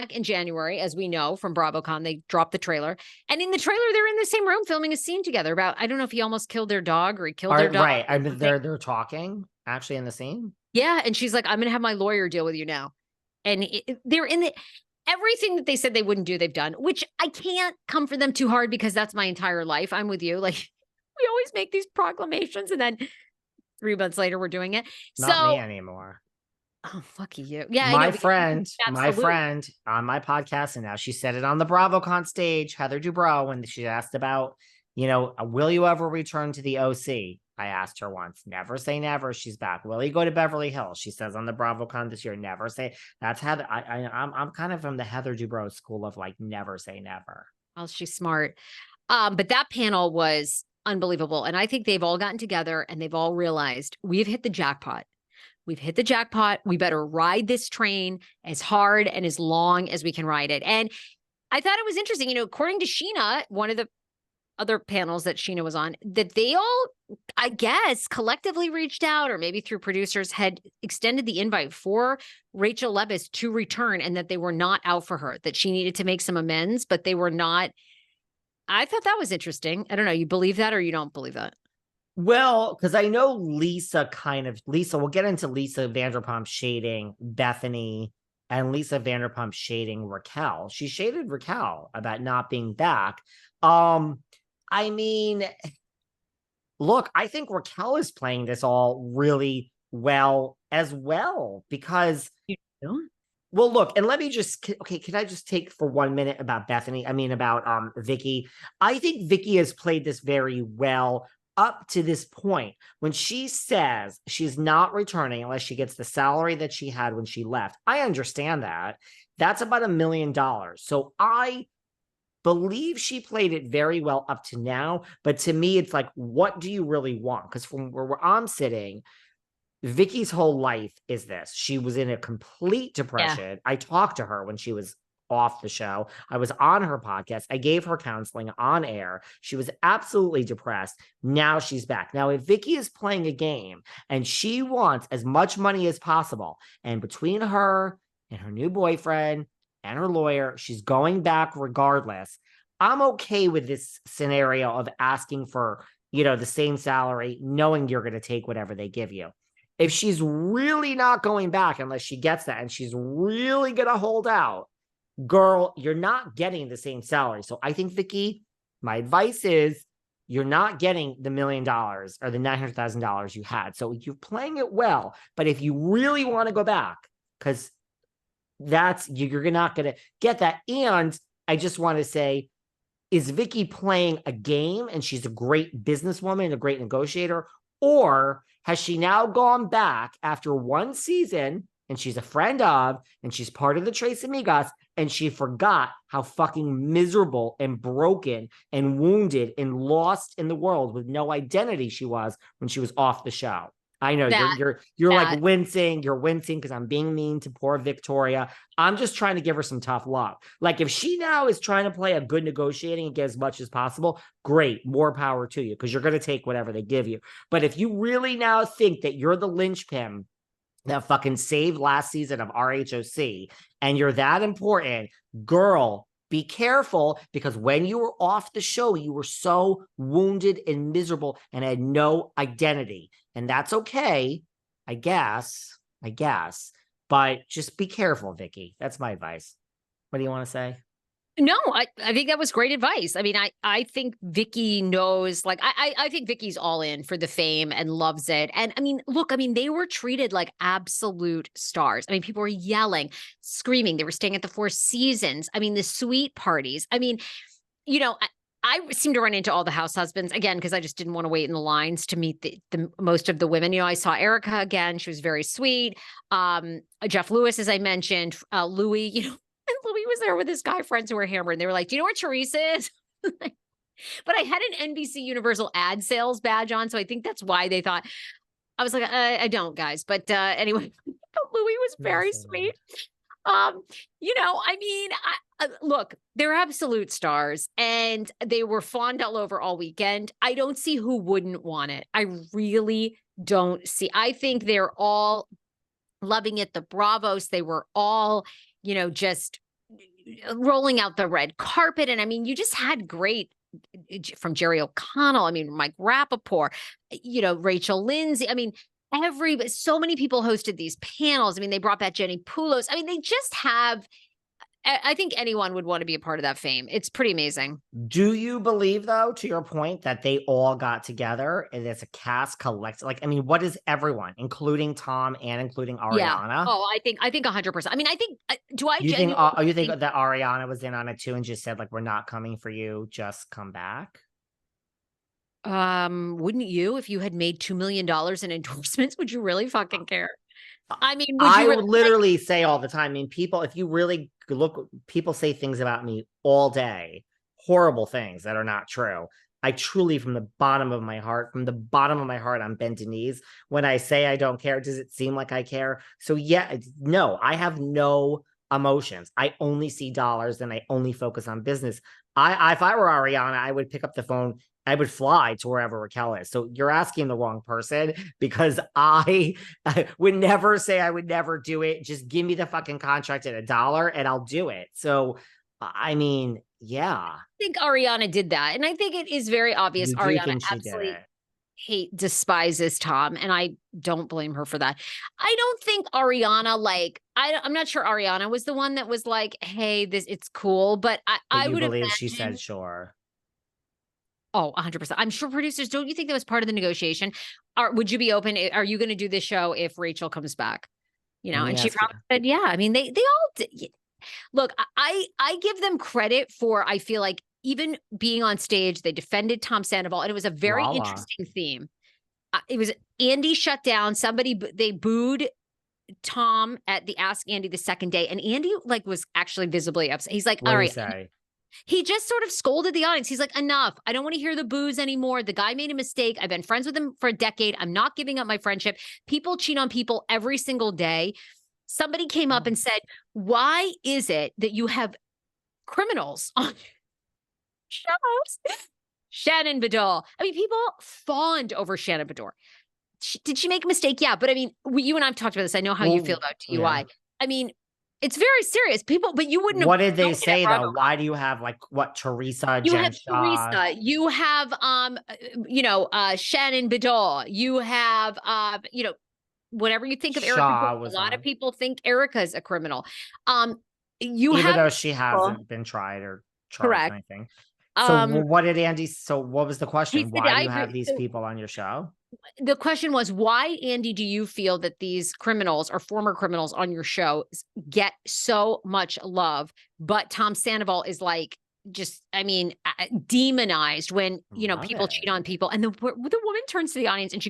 in January, as we know from BravoCon. They dropped the trailer. And in the trailer, they're in the same room filming a scene together about, I don't know if he almost killed their dog or he killed their dog. Right. I mean, they're talking actually in the scene. Yeah. And she's like, I'm going to have my lawyer deal with you now. And they're in the, everything that they said they wouldn't do, they've done, which I can't come for them too hard because that's my entire life. I'm with you. Like, we always make these proclamations and then 3 months later we're doing it. Not me anymore. Oh, fuck you. Yeah, my friend on my podcast, and now she said it on the BravoCon stage, Heather Dubrow, when she asked about, will you ever return to the OC? I asked her once. Never say never. She's back. Will you go to Beverly Hills? She says on the BravoCon this year. Never say. That's Heather. I'm kind of from the Heather Dubrow school of like never say never. Oh, she's smart. But that panel was unbelievable, and I think they've all gotten together and they've all realized we've hit the jackpot. We've hit the jackpot. We better ride this train as hard and as long as we can ride it. And I thought it was interesting, according to Sheena, one of the other panels that Sheena was on, that they all, I guess, collectively reached out, or maybe through producers had extended the invite for Rachel Leviss to return, and that they were not out for her, that she needed to make some amends, but they were not. I thought that was interesting. I don't know. You believe that or you don't believe that? Well, because I know Lisa, we'll get into Lisa Vanderpump shading Bethenny and Lisa Vanderpump shading Raquel. She shaded Raquel about not being back. I mean, look, I think Raquel is playing this all really well as well because, well, look, and let me just, can I just take for 1 minute about Bethenny? I mean, about Vicki. I think Vicki has played this very well up to this point. When she says she's not returning unless she gets the salary that she had when she left, I understand that. That's about $1 million. So I believe she played it very well up to now. But to me, it's like, what do you really want? Because from where I'm sitting, Vicki's whole life is this. She was in a complete depression. Yeah. I talked to her when she was off the show. I was on her podcast. I gave her counseling on air. She was absolutely depressed. Now she's back. Now, if Vicki is playing a game and she wants as much money as possible, and between her and her new boyfriend and her lawyer, she's going back regardless, I'm okay with this scenario of asking for, the same salary, knowing you're going to take whatever they give you. If she's really not going back unless she gets that, and she's really going to hold out, girl, you're not getting the same salary. So I think, Vicki, my advice is you're not getting the $1 million or the $900,000 you had. So you're playing it well. But if you really want to go back, because you're not going to get that. And I just want to say, is Vicki playing a game and she's a great businesswoman, a great negotiator? Or has she now gone back after one season and she's a friend of, and she's part of the Tres Amigas, and she forgot how fucking miserable and broken and wounded and lost in the world with no identity she was when she was off the show? I know you're like wincing. You're wincing because I'm being mean to poor Victoria. I'm just trying to give her some tough love. Like, if she now is trying to play a good negotiating and get as much as possible, great, more power to you, because you're going to take whatever they give you. But if you really now think that you're the linchpin that fucking saved last season of RHOC and you're that important, girl, be careful, because when you were off the show, you were so wounded and miserable and had no identity. And that's okay, I guess. But just be careful, Vicki. That's my advice. What do you want to say? No, I think that was great advice. I mean, I think Vicki knows, like, I think Vicki's all in for the fame and loves it. And I mean, look, they were treated like absolute stars. I mean, people were yelling, screaming. They were staying at the Four Seasons. I mean, the suite parties. I mean, I seem to run into all the house husbands again, because I just didn't want to wait in the lines to meet the most of the women. I saw Erica again. She was very sweet. Jeff Lewis, as I mentioned, Louis, and Louis was there with his guy friends who were hammered. And they were like, do you know where Teresa is? But I had an NBC Universal ad sales badge on. So I think that's why they thought, I was like, I don't, guys. But anyway, Louis was very sweet. Look, they're absolute stars and they were fawned all over all weekend. I don't see who wouldn't want it. I really don't see. I think they're all loving it. The Bravos, they were all, just rolling out the red carpet. And I mean, you just had great from Jerry O'Connell. I mean, Mike Rappaport, Rachel Lindsay. I mean, so many people hosted these panels. I mean, they brought back Jenny Poulos. I mean, they just have, I think anyone would want to be a part of that fame. It's pretty amazing. Do you believe, though, to your point, that they all got together and it's a cast collective? Like, I mean, what is everyone, including Tom and including Ariana? Yeah. Oh, I think 100%. I mean, I think, you think that Ariana was in on it too and just said, like, we're not coming for you, just come back? Wouldn't you, if you had made $2 million in endorsements, would you really fucking care? I mean, I would literally say all the time. I mean, people, if you really look, people say things about me all day, horrible things that are not true. I truly, from the bottom of my heart, I'm bent in knees. When I say I don't care, does it seem like I care? So yeah, no, I have no emotions. I only see dollars and I only focus on business. If I were Ariana, I would pick up the phone. I would fly to wherever Raquel is. So you're asking the wrong person, because I would never say I would never do it. Just give me the fucking contract at $1 and I'll do it. So, I mean, yeah. I think Ariana did that. And I think it is very obvious Ariana absolutely despises Tom. And I don't blame her for that. I don't think Ariana, I'm not sure Ariana was the one that was like, hey, it's cool. But I would believe she said sure. Oh, 100%. I'm sure producers, don't you think that was part of the negotiation? Would you be open? Are you going to do this show if Rachel comes back? And she probably said, yeah. I mean, they all did. Look, I give them credit for, I feel like, even being on stage, they defended Tom Sandoval, and it was a very interesting theme. It was Andy shut down. They booed Tom at the Ask Andy the second day, and Andy was actually visibly upset. He's like, all right. He just sort of scolded the audience. He's like, enough. I don't want to hear the boos anymore. The guy made a mistake. I've been friends with him for a decade. I'm not giving up my friendship. People cheat on people every single day. Somebody came up and said, why is it that you have criminals on shows? Shannon Bedore. I mean, people fawned over Shannon Bedore. Did she make a mistake? Yeah. But I mean, you and I have talked about this. I know how you feel about DUI. Yeah. I mean, it's very serious. People, but you wouldn't. What did they say though? Why do you have Teresa? You have Teresa. You have Shannon Bedore. You have whatever you think of Erica. A lot of people think Erica's a criminal. Even though she hasn't been tried or charged or anything. So what did Andy? So what was the question? Why do you have these people on your show? The question was, why, Andy, do you feel that these criminals or former criminals on your show get so much love, but Tom Sandoval is demonized when, people cheat on people? And the woman turns to the audience and she